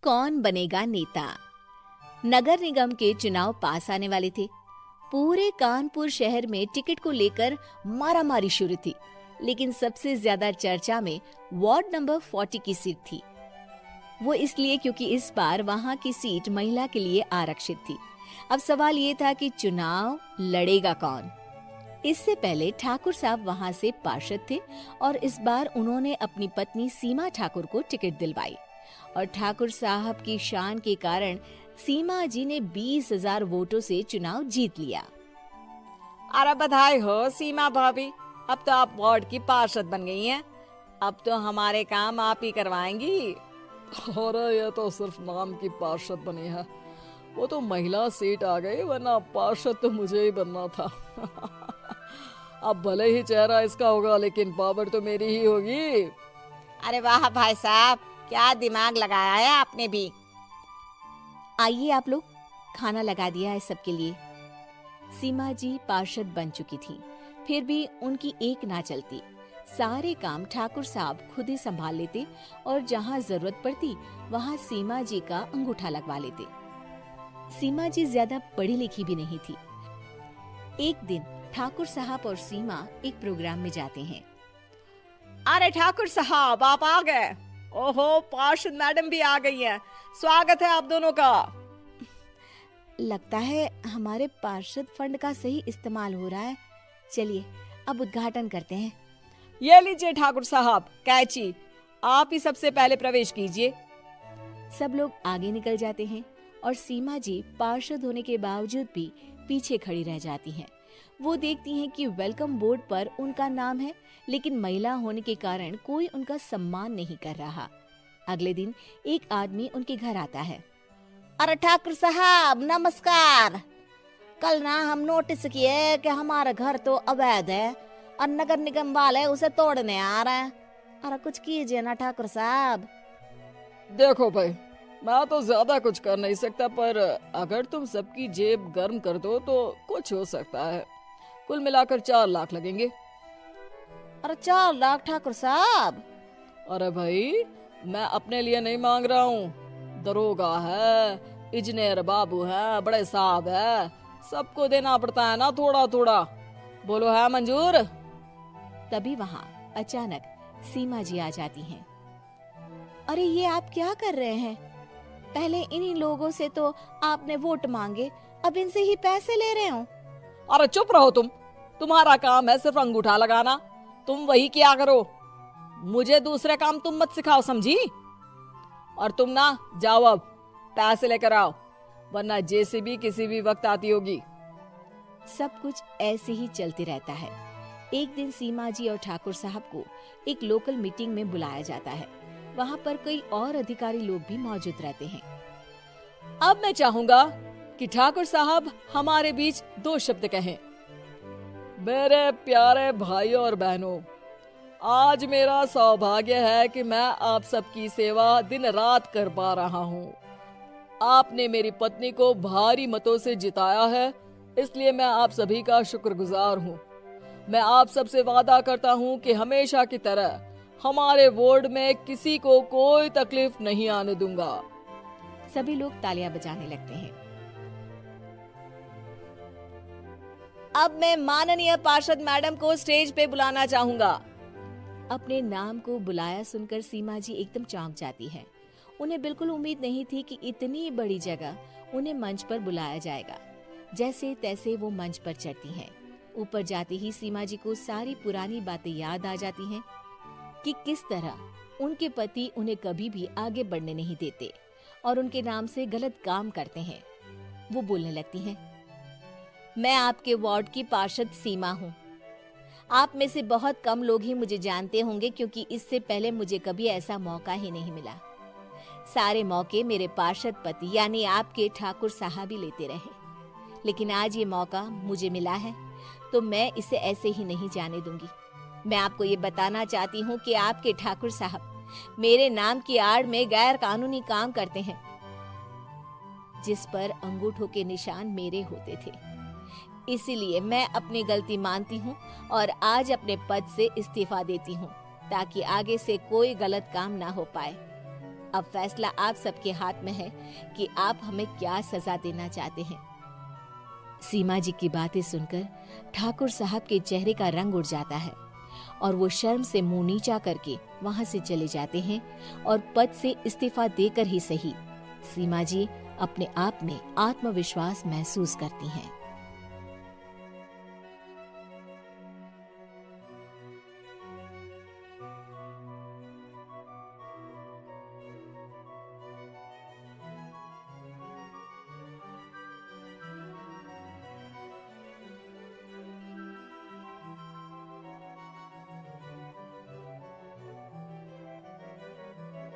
कौन बनेगा नेता। नगर निगम के चुनाव पास आने वाले थे। पूरे कानपुर शहर में टिकट को लेकर मारामारी शुरू थी, लेकिन सबसे ज्यादा चर्चा में वार्ड नंबर 40 की सीट थी। वो इसलिए क्योंकि इस बार वहां की सीट महिला के लिए आरक्षित थी। अब सवाल ये था कि चुनाव लड़ेगा कौन। इससे पहले ठाकुर साहब वहां से पार्षद थे और इस बार उन्होंने अपनी पत्नी सीमा ठाकुर को टिकट दिलवाई और ठाकुर साहब की शान के कारण सीमा जी ने 20,000 वोटों से चुनाव जीत लिया। अरे बधाई हो सीमा भाभी, अब तो आप वार्ड की पार्षद बन गई हैं। अब तो हमारे काम आप ही करवाएंगी। अरे ये तो सिर्फ नाम की पार्षद बनी है, वो तो महिला सीट आ गई, वरना पार्षद तो मुझे ही बनना था। अब भले ही चेहरा इसका होगा, लेकिन पावर तो मेरी ही होगी। अरे वाह भाई साहब, क्या दिमाग लगाया है आपने भी। आइए आप लोग, खाना लगा दिया है सबके लिए। सीमा जी पार्षद बन चुकी थी, फिर भी उनकी एक ना चलती। सारे काम ठाकुर साहब खुद ही संभाल लेते और जहाँ जरूरत पड़ती वहाँ सीमा जी का अंगूठा लगवा लेते। सीमा जी ज्यादा पढ़ी लिखी भी नहीं थी। एक दिन ठाकुर साहब और सीमा एक प्रोग्राम में जाते हैं। अरे ठाकुर साहब, आप आ गए। ओहो, पार्षद मैडम भी आ गई हैं। स्वागत है आप दोनों का। लगता है हमारे पार्षद फंड का सही इस्तेमाल हो रहा है। चलिए अब उद्घाटन करते हैं। ये लीजिए ठाकुर साहब कैची, आप ही सबसे पहले प्रवेश कीजिए। सब लोग आगे निकल जाते हैं और सीमा जी पार्षद होने के बावजूद भी पीछे खड़ी रह जाती हैं। वो देखती हैं कि वेलकम बोर्ड पर उनका नाम है, लेकिन महिला होने के कारण कोई उनका सम्मान नहीं कर रहा। अगले दिन एक आदमी उनके घर आता है। अरे ठाकुर साहब नमस्कार। कल ना हम नोटिस किए कि हमारा घर तो अवैध है और नगर निगम वाले उसे तोड़ने आ रहे हैं। अरे कुछ कीजिए ना ठाकुर साहब। देखो भाई, मैं तो ज्यादा कुछ कर नहीं सकता, पर अगर तुम सबकी जेब गर्म कर दो तो कुछ हो सकता है। कुल मिलाकर 4 लाख लगेंगे। अरे 4 लाख ठाकुर साहब? अरे भाई, मैं अपने लिए नहीं मांग रहा हूँ। दरोगा है, इंजीनियर बाबू है, बड़े साहब है, सबको देना पड़ता है ना थोड़ा थोड़ा। बोलो है मंजूर? तभी वहाँ अचानक सीमा जी आ जाती हैं। अरे ये आप क्या कर रहे हैं? पहले इन्हीं लोगों से तो आपने वोट मांगे, अब इनसे ही पैसे ले रहे हो। अरे चुप रहो तुम, तुम्हारा काम है सिर्फ अंगूठा लगाना, तुम वही किया करो। मुझे दूसरे काम तुम मत सिखाओ, समझी? और तुम ना जाओ, अब पैसे लेकर आओ, वरना जेसीबी किसी भी वक्त आती होगी। सब कुछ ऐसे ही चलते रहता है। एक दिन सीमा जी और ठाकुर साहब को एक लोकल मीटिंग में बुलाया जाता है। वहाँ पर कई और अधिकारी लोग भी मौजूद रहते हैं। अब मैं चाहूंगा कि ठाकुर साहब हमारे बीच 2 शब्द कहें। मेरे प्यारे भाइयों और बहनों, आज मेरा सौभाग्य है कि मैं आप सबकी सेवा दिन रात कर पा रहा हूँ। आपने मेरी पत्नी को भारी मतों से जिताया है, इसलिए मैं आप सभी का शुक्रगुजार हूँ। मैं आप सबसे वादा करता हूँ कि हमेशा की तरह हमारे वार्ड में किसी को कोई तकलीफ नहीं आने दूंगा। सभी लोग तालियां बजाने लगते हैं। अब मैं माननीय पार्षद मैडम को स्टेज पे बुलाना चाहूंगा। अपने नाम को बुलाया सुनकर सीमा जी एकदम चौंक जाती है। उन्हें बिल्कुल उम्मीद नहीं थी कि इतनी बड़ी जगह उन्हें मंच पर बुलाया जाएगा। जैसे तैसे वो मंच पर चढ़ती हैं। ऊपर जाते ही सीमा जी को सारी पुरानी बातें याद आ जाती हैं कि किस तरह उनके पति उन्हें कभी भी आगे बढ़ने नहीं देते और उनके नाम से गलत काम करते हैं। वो बोलने लगती हैं, मैं आपके वार्ड की पार्षद सीमा हूँ। आप में से बहुत कम लोग ही मुझे जानते होंगे, क्योंकि इससे पहले मुझे कभी ऐसा मौका ही नहीं मिला। सारे मौके मेरे पार्षद पति यानी आपके ठाकुर साहब ही लेते रहे, लेकिन आज ये मौका मुझे मिला है तो मैं इसे ऐसे ही नहीं जाने दूंगी। मैं आपको ये बताना चाहती हूँ कि आपके ठाकुर साहब मेरे नाम की आड़ में गैर कानूनी काम करते हैं, जिस पर अंगूठों के निशान मेरे होते थे। इसीलिए मैं अपनी गलती मानती हूँ और आज अपने पद से इस्तीफा देती हूँ, ताकि आगे से कोई गलत काम ना हो पाए। अब फैसला आप सबके हाथ में है कि आप हमें क्या सजा देना चाहते हैं। सीमा जी की बातें सुनकर ठाकुर साहब के चेहरे का रंग उड़ जाता है और वो शर्म से मुंह नीचा करके वहां से चले जाते हैं और पद से इस्तीफा देकर ही सही सीमा जी अपने आप में आत्मविश्वास महसूस करती हैं।